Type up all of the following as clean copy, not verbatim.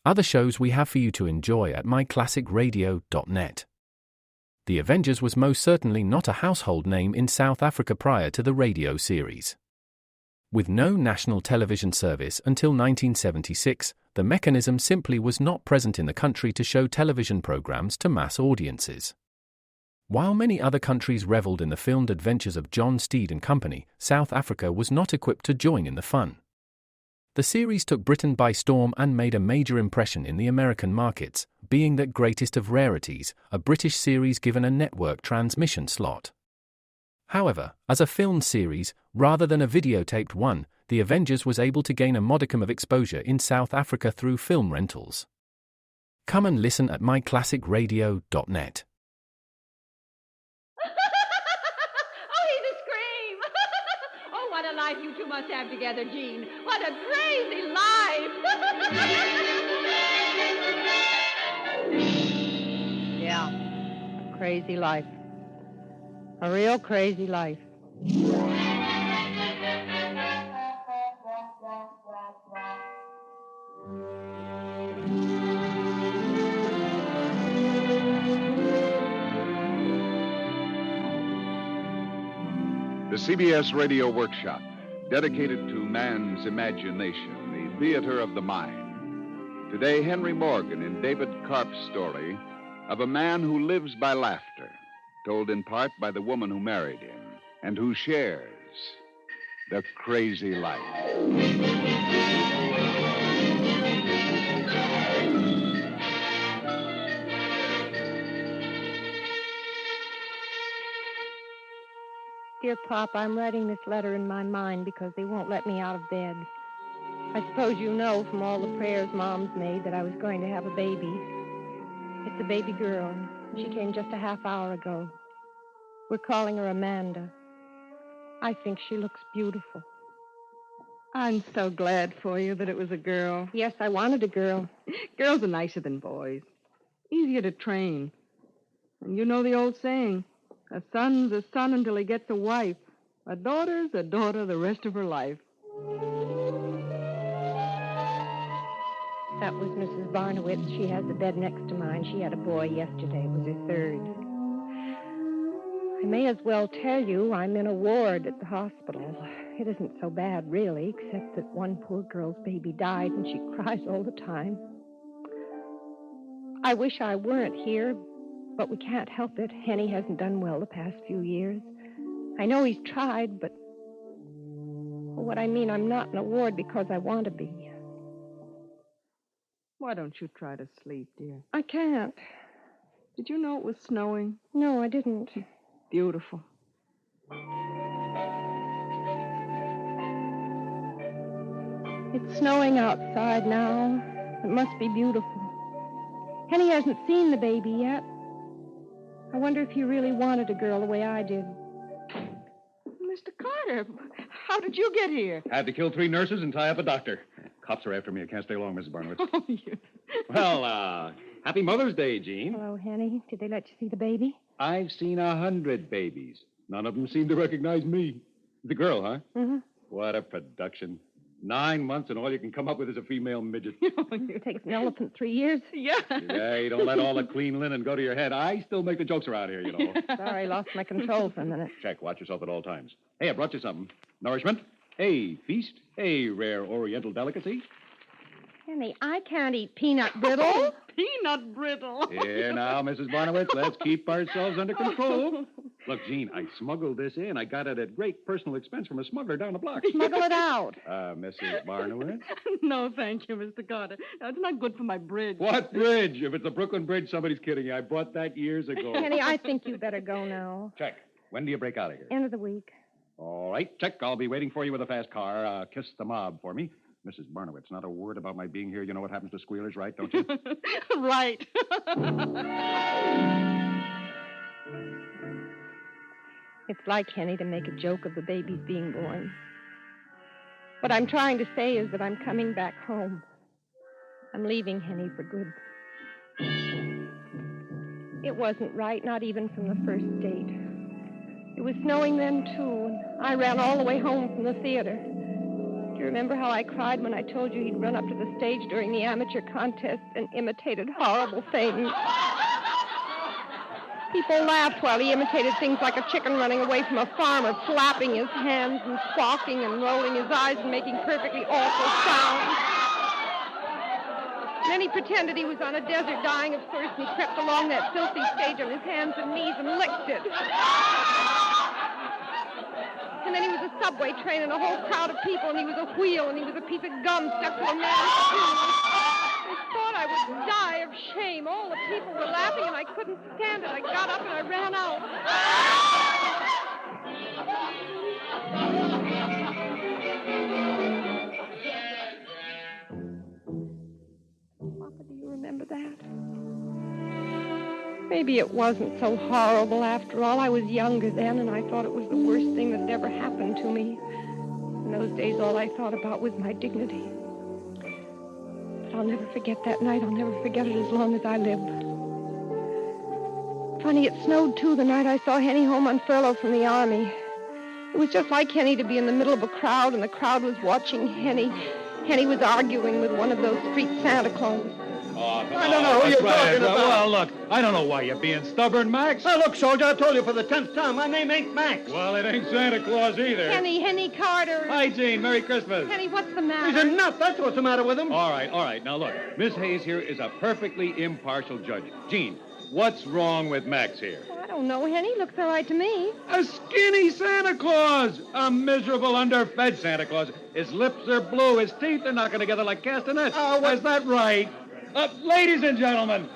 Other shows we have for you to enjoy at myclassicradio.net. The Avengers was most certainly not a household name in South Africa prior to the radio series. With no national television service until 1976, the mechanism simply was not present in the country to show television programs to mass audiences. While many other countries reveled in the filmed adventures of John Steed and company, South Africa was not equipped to join in the fun. The series took Britain by storm and made a major impression in the American markets, being that greatest of rarities, a British series given a network transmission slot. However, as a filmed series, rather than a videotaped one, The Avengers was able to gain a modicum of exposure in South Africa through film rentals. Come and listen at myclassicradio.net. Oh, he's a scream! Oh, what a life you two must have together, Gene. What a crazy life! Yeah, a crazy life. A real crazy life. The CBS Radio Workshop, dedicated to man's imagination, the theater of the mind. Today, Henry Morgan in David Karp's story of a man who lives by laughter, told in part by the woman who married him and who shares the crazy life. Dear Pop, I'm writing this letter in my mind because they won't let me out of bed. I suppose you know from all the prayers Mom's made that I was going to have a baby. It's a baby girl. She came just a half hour ago. We're calling her Amanda. I think she looks beautiful. I'm so glad for you that it was a girl. Yes, I wanted a girl. Girls are nicer than boys. Easier to train. And you know the old saying, a son's a son until he gets a wife. A daughter's a daughter the rest of her life. That was Mrs. Barnowitz. She has the bed next to mine. She had a boy yesterday. It was her third. I may as well tell you I'm in a ward at the hospital. It isn't so bad, really, except that one poor girl's baby died and she cries all the time. I wish I weren't here, but we can't help it. Henny hasn't done well the past few years. I know he's tried, but... what I mean, I'm not in a ward because I want to be. Why don't you try to sleep, dear? I can't. Did you know it was snowing? No, I didn't. Beautiful. It's snowing outside now. It must be beautiful. Henny hasn't seen the baby yet. I wonder if he really wanted a girl the way I did. Mr. Carter, how did you get here? I had to kill 3 nurses and tie up a doctor. Cops are after me. I can't stay long, Mrs. Barnowitz. Oh, you... Well, happy Mother's Day, Jean. Hello, Henny. Did they let you see the baby? I've seen 100 babies. None of them seem to recognize me. The girl, huh? Mm-hmm. What a production. 9 months and all you can come up with is a female midget. It takes an elephant 3 years. Yeah. Yeah, you don't let all the clean linen go to your head. I still make the jokes around here, you know. Sorry, lost my control for a minute. Check. Watch yourself at all times. Hey, I brought you something. Nourishment. A feast. A rare Oriental delicacy. Henny, I can't eat peanut brittle. Peanut brittle. Here now, Mrs. Barnowitz, let's keep ourselves under control. Look, Jean, I smuggled this in. I got it at great personal expense from a smuggler down the block. Smuggle it out. Mrs. Barnowitz? No, thank you, Mr. Carter. It's not good for my bridge. What bridge? If it's the Brooklyn Bridge, somebody's kidding you. I bought that years ago. Henny, I think you better go now. Check. When do you break out of here? End of the week. All right, check. I'll be waiting for you with a fast car. Kiss the mob for me. Mrs. Barnowitz, not a word about my being here. You know what happens to squealers, right, don't you? Right. It's like Henny to make a joke of the baby's being born. What I'm trying to say is that I'm coming back home. I'm leaving Henny for good. It wasn't right, not even from the first date. It was snowing then, too, and I ran all the way home from the theater. you remember how I cried when I told you he'd run up to the stage during the amateur contest and imitated horrible things? People laughed while he imitated things like a chicken running away from a farmer, flapping his hands and squawking and rolling his eyes and making perfectly awful sounds. And then he pretended he was on a desert dying of thirst and crept along that filthy stage on his hands and knees and licked it. And then he was a subway train and a whole crowd of people, and he was a wheel, and he was a piece of gum stuck to a man's shoe. I thought I would die of shame. All the people were laughing, and I couldn't stand it. I got up and I ran out. Papa, do you remember that? Maybe it wasn't so horrible after all. I was younger then, and I thought it was the worst thing that had ever happened to me. In those days, all I thought about was my dignity. But I'll never forget that night. I'll never forget it as long as I live. Funny, it snowed, too, the night I saw Henny home on furlough from the Army. It was just like Henny to be in the middle of a crowd, and the crowd was watching Henny. Henny was arguing with one of those street Santa Clauses. I don't know who you're talking about. Well, look, I don't know why you're being stubborn, Max. Hey, look, soldier, I told you for the 10th time, my name ain't Max. Well, it ain't Santa Claus either. Henny Carter. Hi, Jean. Merry Christmas. Henny, what's the matter? He's a nut. That's what's the matter with him. All right. Now, look, Miss Hayes here is a perfectly impartial judge. Jean, what's wrong with Max here? Oh, I don't know, Henny. Looks all right to me. A skinny Santa Claus. A miserable, underfed Santa Claus. His lips are blue. His teeth are knocking together like castanets. Is that right? Ladies and gentlemen,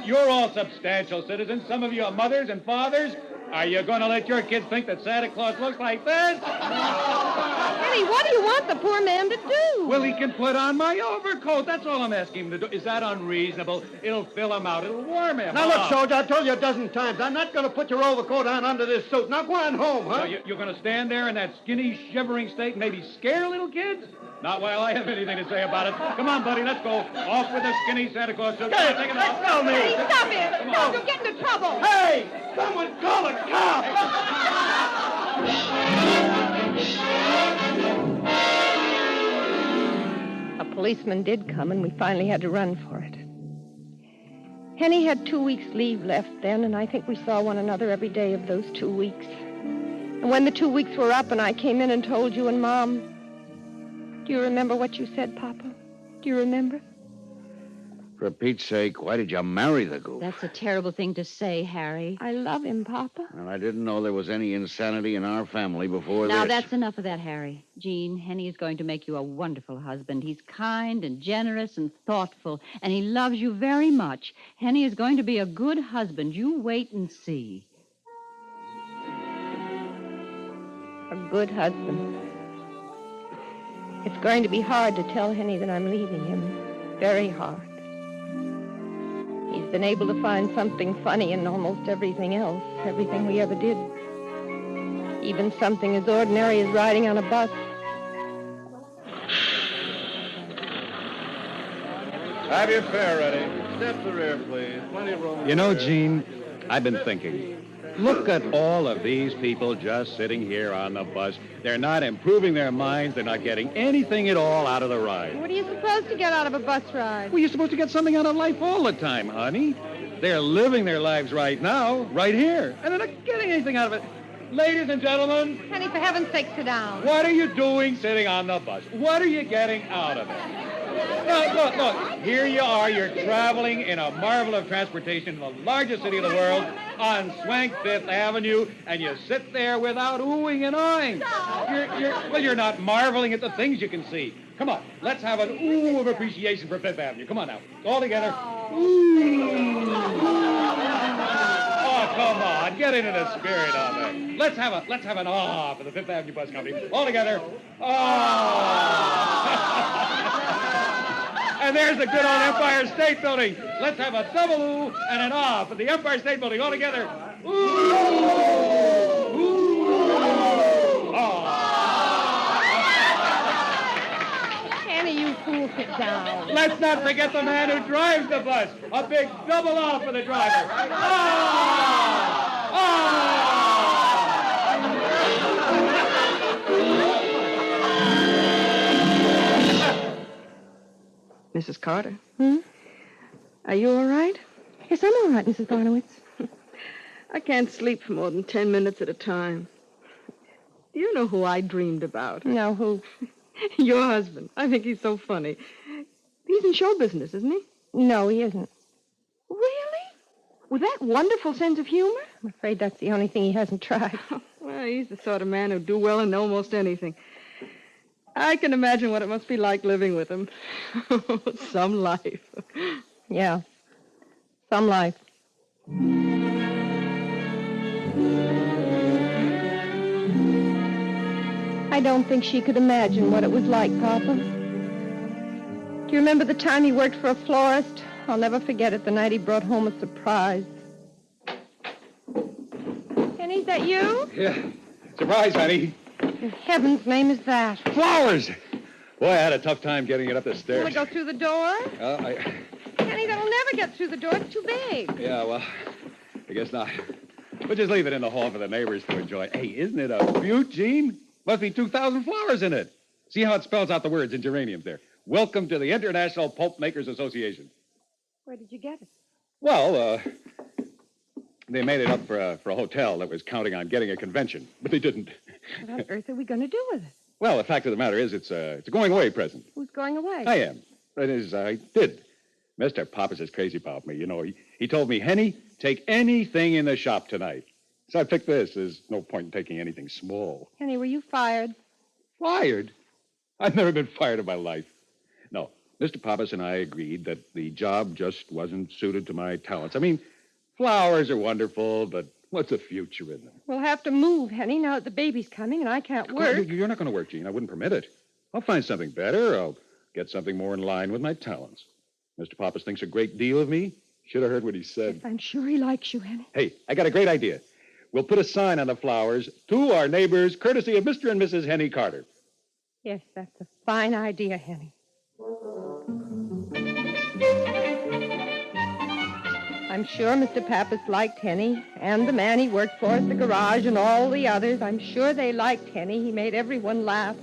you're all substantial citizens. Some of you are mothers and fathers. Are you going to let your kids think that Santa Claus looks like this? Henny, what do you want the poor man to do? Well, he can put on my overcoat. That's all I'm asking him to do. Is that unreasonable? It'll fill him out. It'll warm him. Now, look, soldier, I told you a dozen times, I'm not going to put your overcoat on under this suit. Now, go on home, huh? So you're going to stand there in that skinny, shivering state and maybe scare little kids? Not while I have anything to say about it. Come on, buddy, let's go. Off with the skinny Santa Claus suit. Hey, take it let off. go, me. Henny, stop it! Stop, you'll get into trouble! Hey, someone call a cop! A policeman did come, and we finally had to run for it. Henny had 2 weeks' leave left then, and I think we saw one another every day of those 2 weeks. And when the 2 weeks were up and I came in and told you and Mom, do you remember what you said, Papa? Do you remember? For Pete's sake, why did you marry the goof? That's a terrible thing to say, Harry. I love him, Papa. Well, I didn't know there was any insanity in our family before Now, this. that's enough of that, Harry. Jean, Henny is going to make you a wonderful husband. He's kind and generous and thoughtful, and he loves you very much. Henny is going to be a good husband. You wait and see. A good husband. It's going to be hard to tell Henny that I'm leaving him. Very hard. He's been able to find something funny in almost everything else, everything we ever did. Even something as ordinary as riding on a bus. Have your fare ready. Step to the rear, please. Plenty of room. You know, Gene, I've been thinking. Look at all of these people just sitting here on the bus. They're not improving their minds. They're not getting anything at all out of the ride. What are you supposed to get out of a bus ride? Well, you're supposed to get something out of life all the time, honey. They're living their lives right now, right here, and they're not getting anything out of it. Ladies and gentlemen, Henny, for heaven's sake, sit down. what are you doing sitting on the bus? What are you getting out of it? Look. Here you are. You're traveling in a marvel of transportation in the largest city of the world on swank Fifth Avenue, and you sit there without oohing and awing. You're not marveling at the things you can see. Come on, let's have an ooh of appreciation for Fifth Avenue. Come on now, all together. Ooh. Oh, come on, get into the spirit of it. Let's have an ah for the Fifth Avenue Bus Company. All together. Ah. And there's the good old Empire State Building. Let's have a double ooh and an ah for the Empire State Building. All together. Ooh. Ooh. Ah. Henny, you fool, sit down. Let's not forget the man who drives the bus. A big double ah for the driver. Ah. Ah. Mrs. Carter. Hmm? Are you all right? Yes, I'm all right, Mrs. Barnowitz. I can't sleep for more than 10 minutes at a time. Do you know who I dreamed about? No, who? Your husband. I think he's so funny. He's in show business, isn't he? No, he isn't. Really? With that wonderful sense of humor? I'm afraid that's the only thing he hasn't tried. Well, he's the sort of man who'd do well in almost anything. I can imagine what it must be like living with him. Some life. Yeah, some life. I don't think she could imagine what it was like, Papa. Do you remember the time he worked for a florist? I'll never forget it, the night he brought home a surprise. Kenny, is that you? Yeah. Surprise, honey. In heaven's name is that? Flowers! Boy, I had a tough time getting it up the stairs. Want to go through the door? I... Kenny, that'll never get through the door. It's too big. Yeah, well, I guess not. We'll just leave it in the hall for the neighbors to enjoy. Hey, isn't it a beaut, Gene? Must be 2,000 flowers in it. See how it spells out the words in geraniums there. Welcome to the International Pulp Makers Association. Where did you get it? Well, they made it up for a hotel that was counting on getting a convention, but they didn't. What on earth are we going to do with it? Well, the fact of the matter is it's a going-away present. Who's going away? I am. That is, I did. Mr. Pappas is crazy about me. You know, he told me, Henny, take anything in the shop tonight. So I picked this. There's no point in taking anything small. Kenny, were you fired? Fired? I've never been fired in my life. No, Mr. Pappas and I agreed that the job just wasn't suited to my talents. I mean, flowers are wonderful, but what's the future in them? We'll have to move, Henny, now that the baby's coming and I can't work. You're not going to work, Gene. I wouldn't permit it. I'll find something better. I'll get something more in line with my talents. Mr. Pappas thinks a great deal of me. Should have heard what he said. Yes, I'm sure he likes you, Henny. Hey, I got a great idea. We'll put a sign on the flowers to our neighbors, courtesy of Mr. and Mrs. Henny Carter. Yes, that's a fine idea, Henny. I'm sure Mr. Pappas liked Henny, and the man he worked for at the garage and all the others. I'm sure they liked Henny. He made everyone laugh.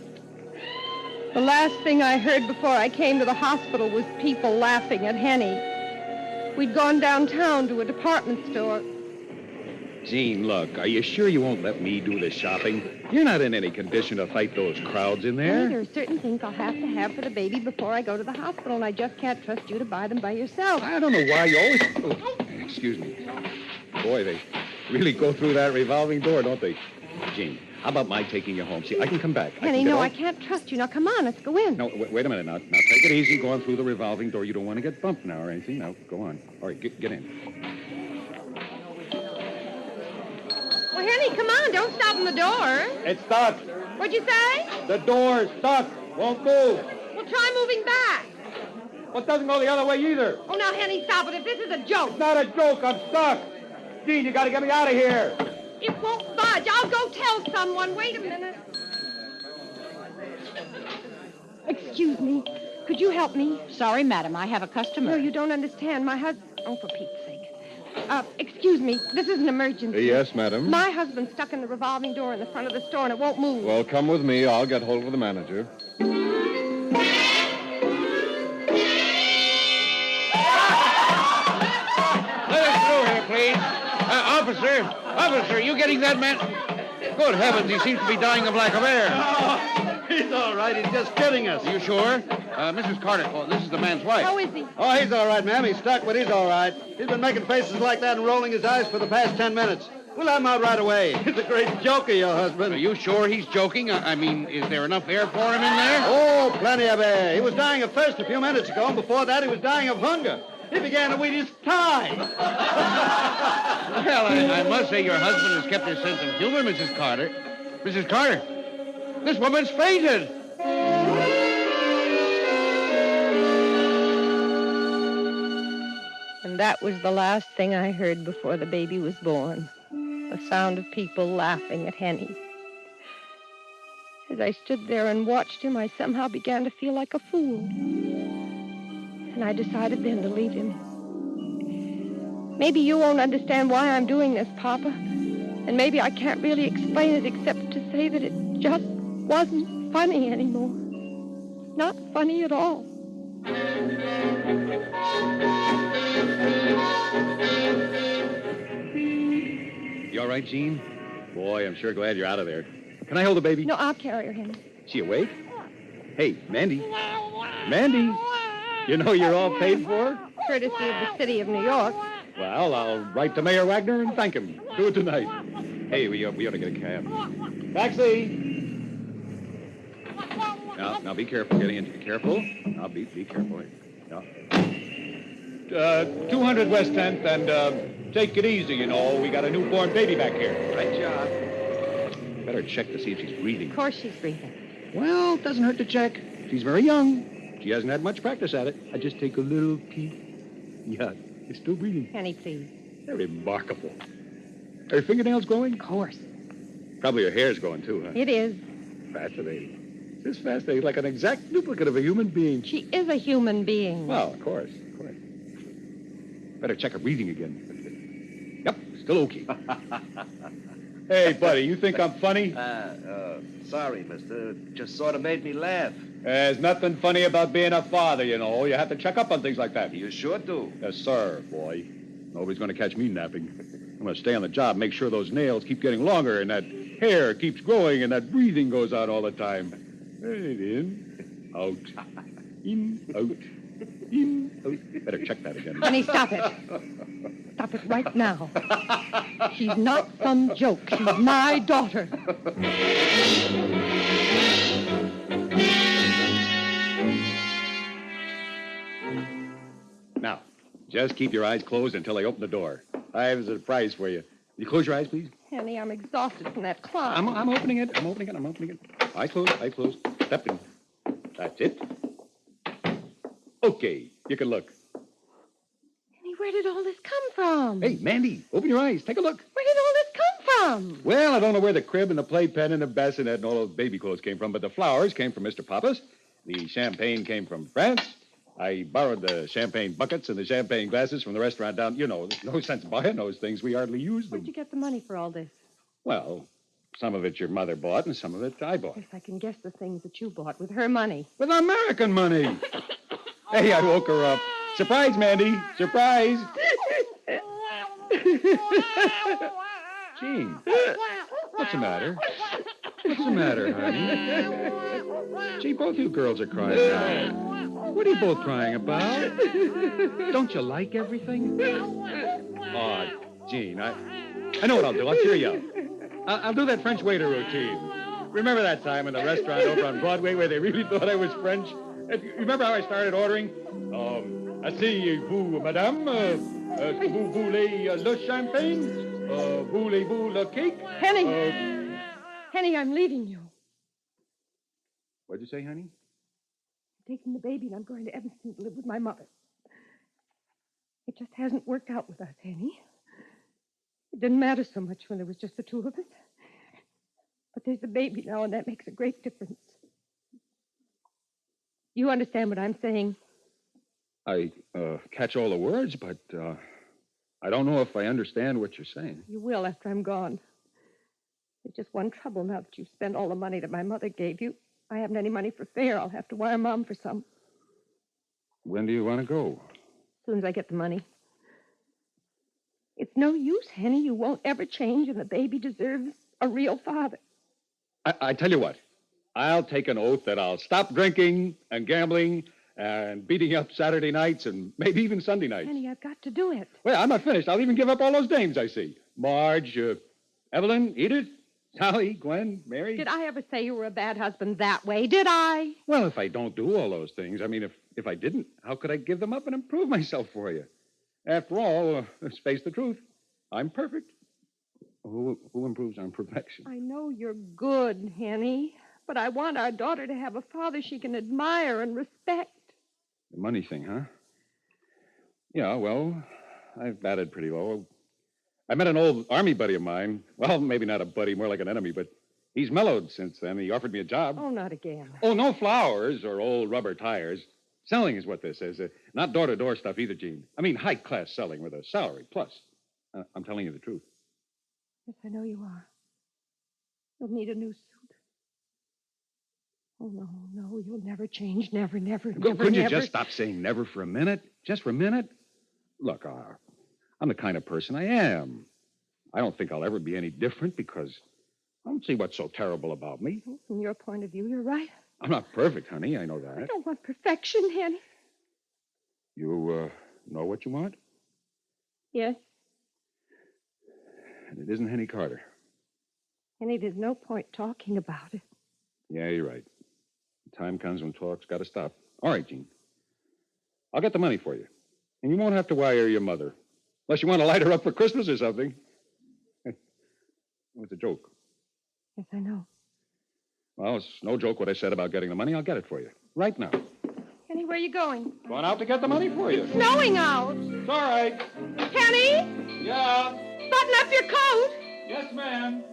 The last thing I heard before I came to the hospital was people laughing at Henny. We'd gone downtown to a department store. Gene, look, are you sure you won't let me do the shopping? You're not in any condition to fight those crowds in there. There are certain things I'll have to have for the baby before I go to the hospital, and I just can't trust you to buy them by yourself. I don't know why you always... Oh, excuse me. Boy, they really go through that revolving door, don't they? Gene, how about my taking you home? See, I can come back. Henny, no, I can't trust you. Now, come on, let's go in. No, wait a minute. Now, take it easy going through the revolving door. You don't want to get bumped now or anything. Now, go on. All right, get in. Well, Henny, come on. Don't stop in the door. It's stuck. What'd you say? The door's stuck. Won't move. Well, try moving back. Well, it doesn't go the other way either. Oh, now, Henny, stop it. If this is a joke. It's not a joke. I'm stuck. Gene, you got to get me out of here. It won't budge. I'll go tell someone. Wait a minute. Excuse me. Could you help me? Sorry, madam. I have a customer. No, you don't understand. My husband... Oh, for Pete's sake. Excuse me. This is an emergency. Yes, madam. My husband's stuck in the revolving door in the front of the store, and it won't move. Well, come with me. I'll get hold of the manager. Let us through here, please. Officer, you getting that man? Good heavens, he seems to be dying of lack of air. Oh, he's all right. He's just kidding us. Are you sure? Mrs. Carter, this is the man's wife. How is he? Oh, he's all right, ma'am. He's stuck, but he's all right. He's been making faces like that and rolling his eyes for the past 10 minutes. We'll have him out right away. He's a great joker, your husband. Are you sure he's joking? I mean, is there enough air for him in there? Oh, plenty of air. He was dying of thirst a few minutes ago, and before that he was dying of hunger. He began to eat his tie. Well, I must say your husband has kept his sense of humor, Mrs. Carter. Mrs. Carter, this woman's fainted. And that was the last thing I heard before the baby was born. The sound of people laughing at Henny. As I stood there and watched him, I somehow began to feel like a fool. And I decided then to leave him. Maybe you won't understand why I'm doing this, Papa. And maybe I can't really explain it except to say that it just wasn't funny anymore. Not funny at all. right, Jean? Boy, I'm sure glad you're out of there. Can I hold the baby? No, I'll carry her, Henny. She awake? Hey, Mandy. Mandy, you know you're all paid for? Courtesy of the city of New York. Well, I'll write to Mayor Wagner and thank him. Do it tonight. Hey, we ought to get a cab. Taxi! Now be careful getting into. Careful. Now be careful. Now. 200 West 10th, and take it easy, you know. We got a newborn baby back here. Right job. Better check to see if she's breathing. Of course she's breathing. Well, it doesn't hurt to check. She's very young. She hasn't had much practice at it. I just take a little peek. Yeah, it's still breathing. Henny, please. They're remarkable. Are her fingernails growing? Of course. Probably her hair's going, too, huh? It is. Fascinating. It's fascinating, like an exact duplicate of a human being. She is a human being. Well, of course. Better check her breathing again. Yep, still okay. Hey, buddy, you think I'm funny? Sorry, mister. Just sort of made me laugh. There's nothing funny about being a father, you know. You have to check up on things like that. You sure do. Yes, sir, boy. Nobody's going to catch me napping. I'm going to stay on the job, make sure those nails keep getting longer, and that hair keeps growing, and that breathing goes on all the time. In, out, in, out, in, out. Better check that again. Honey, stop it. Stop it right now. She's not some joke. She's my daughter. Now, just keep your eyes closed until I open the door. I have a surprise for you. You close your eyes, please? Henny, I'm exhausted from that climb. I'm opening it. I'm opening it. Eyes closed. Step in. That's it. Okay, you can look. Henny, where did all this come from? Hey, Mandy, open your eyes. Take a look. Where did all this come from? Well, I don't know where the crib and the playpen and the bassinet and all those baby clothes came from, but the flowers came from Mr. Pappas. The champagne came from France. I borrowed the champagne buckets and the champagne glasses from the restaurant down. You know, there's no sense buying those things. We hardly use them. Where'd you get the money for all this? Well, some of it your mother bought and some of it I bought. If I can guess the things that you bought with her money. With American money. Hey, I woke her up. Surprise, Mandy. Surprise. Gene, what's the matter? What's the matter, honey? Gee, both you girls are crying now. What are you both crying about? Don't you like everything? Oh, Gene, I know what I'll do. I'll cheer you up. I'll do that French waiter routine. Remember that time in the restaurant over on Broadway where they really thought I was French? Remember how I started ordering? Asseyez-vous, madame. Vous voulez le champagne? Voulez-vous le cake? Henny! Henny, I'm leaving you. What'd you say, honey? I'm taking the baby and I'm going to Evanston to live with my mother. It just hasn't worked out with us, Henny. It didn't matter so much when there was just the two of us. But there's a baby now, and that makes a great difference. You understand what I'm saying? I catch all the words, but I don't know if I understand what you're saying. You will after I'm gone. There's just one trouble now that you've spent all the money that my mother gave you. I haven't any money for fare. I'll have to wire Mom for some. When do you want to go? As soon as I get the money. It's no use, Henny. You won't ever change, and the baby deserves a real father. I tell you what. I'll take an oath that I'll stop drinking and gambling and beating up Saturday nights and maybe even Sunday nights. Henny, I've got to do it. Well, I'm not finished. I'll even give up all those dames I see. Marge, Evelyn, Edith, Sally, Gwen, Mary. Did I ever say you were a bad husband that way? Did I? Well, if I don't do all those things, I mean, if I didn't, how could I give them up and improve myself for you? After all, let's face the truth. I'm perfect. Who improves on perfection? I know you're good, Henny, but I want our daughter to have a father she can admire and respect. The money thing, huh? Yeah, well, I've batted pretty low. I met an old army buddy of mine. Well, maybe not a buddy, more like an enemy, but he's mellowed since then. He offered me a job. Oh, not again. Oh, no flowers or old rubber tires. Selling is what this is. Not door-to-door stuff either, Gene. I mean high-class selling with a salary plus. I'm telling you the truth. Yes, I know you are. You'll need a new suit. Oh, no, you'll never change. Never. Couldn't you just stop saying never for a minute? Just for a minute? Look, I'm the kind of person I am. I don't think I'll ever be any different because I don't see what's so terrible about me. From your point of view, you're right. I'm not perfect, honey. I know I that. don't want perfection, Henny. You, know what you want? Yes, And it isn't Henny Carter. Henny, there's no point talking about it. Yeah, you're right. The time comes when talk's got to stop. All right, Jean. I'll get the money for you. And you won't have to wire your mother. Unless you want to light her up for Christmas or something. It's a joke. Yes, I know. Well, it's no joke what I said about getting the money. I'll get it for you. Right now. Henny, where are you going? Going out to get the money for you. Snowing out. It's all right. Henny, Yeah. button up your coat. Yes, ma'am.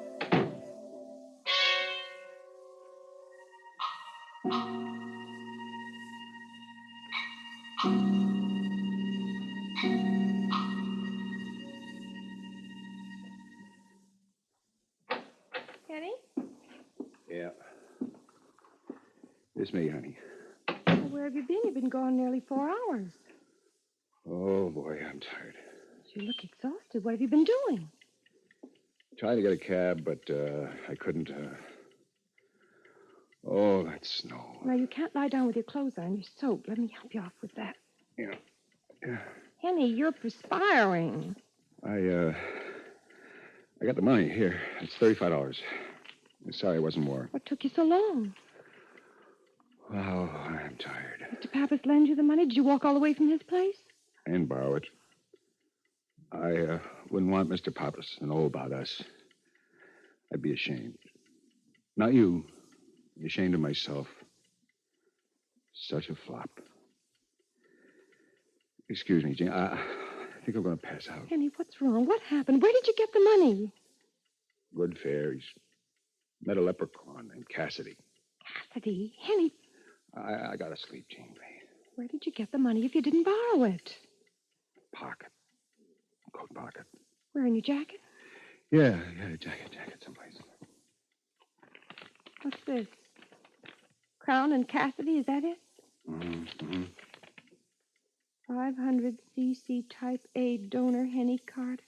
Henny? Yeah. It's me, honey. Well, where have you been? You've been gone nearly 4 hours. Oh, boy, I'm tired. You look exhausted. What have you been doing? Tried to get a cab, but I couldn't. Oh, that snow. Now, you can't lie down with your clothes on. You're soaked. Let me help you off with that. Yeah. Henny, you're perspiring. I got the money. Here. It's $35. Sorry it wasn't more. What took you so long? Oh, I'm tired. Mr. Pappas lend you the money? Did you walk all the way from his place? And borrow it. I wouldn't want Mr. Pappas to know about us. I'd be ashamed. Not you. I'd be ashamed of myself. Such a flop. Excuse me, Jane. I think I'm going to pass out. Henny, what's wrong? What happened? Where did you get the money? Good fare. He's met a leprechaun named Cassidy. Cassidy? Henny, I got to sleep, Jane, please. where did you get the money if you didn't borrow it? Pocket. Coat pocket. Where, in your jacket? Yeah, jacket someplace. What's this? Crown and Cassidy, is that it? Mm-hmm. 500cc type A donor Henny Carter.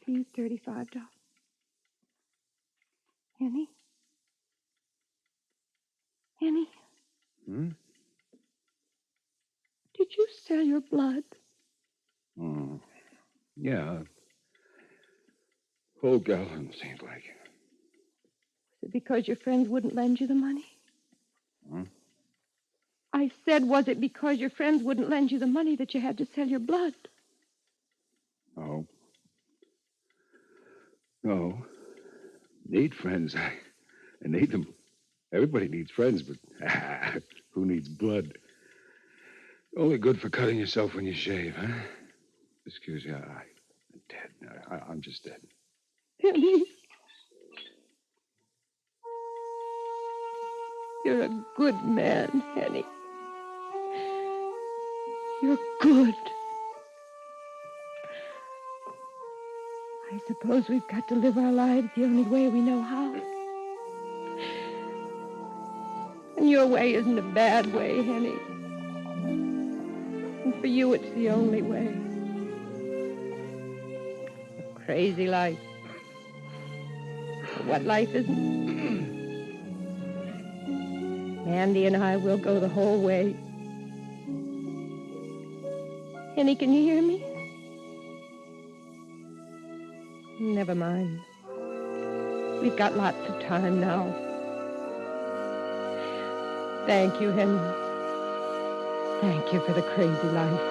Fee $35. Henny? Henny? Hmm? Did you sell your blood? Yeah. Whole gallon, seems like. Was it because your friends wouldn't lend you the money? Huh? I said, was it because your friends wouldn't lend you the money that you had to sell your blood? No. Need friends. I need them. Everybody needs friends, but who needs blood? Only good for cutting yourself when you shave, huh? Excuse me, I'm dead. I'm just dead. Henny. You're a good man, Henny. You're good. I suppose we've got to live our lives the only way we know how. And your way isn't a bad way, Henny. And for you, it's the only way. A crazy life. But what life isn't? Andy and I will go the whole way. Henny, can you hear me? Never mind. We've got lots of time now. Thank you, Henry. Thank you for the crazy life.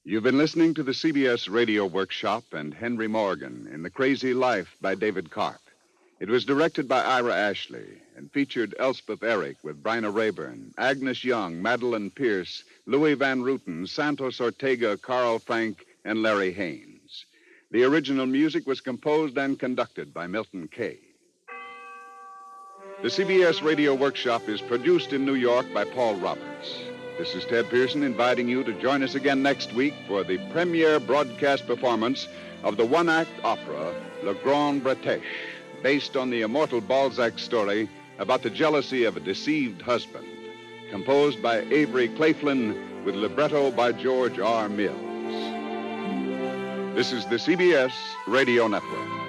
You've been listening to the CBS Radio Workshop and Henry Morgan in The Crazy Life by David Karp. It was directed by Ira Ashley and featured Elspeth Eric with Bryna Rayburn, Agnes Young, Madeline Pierce, Louis Van Ruten, Santos Ortega, Carl Frank, and Larry Haynes. The original music was composed and conducted by Milton Kay. The CBS Radio Workshop is produced in New York by Paul Roberts. This is Ted Pearson inviting you to join us again next week for the premiere broadcast performance of the one-act opera, Le Grand Bretèche, based on the immortal Balzac story about the jealousy of a deceived husband, composed by Avery Claflin with libretto by George R. Mills. This is the CBS Radio Network.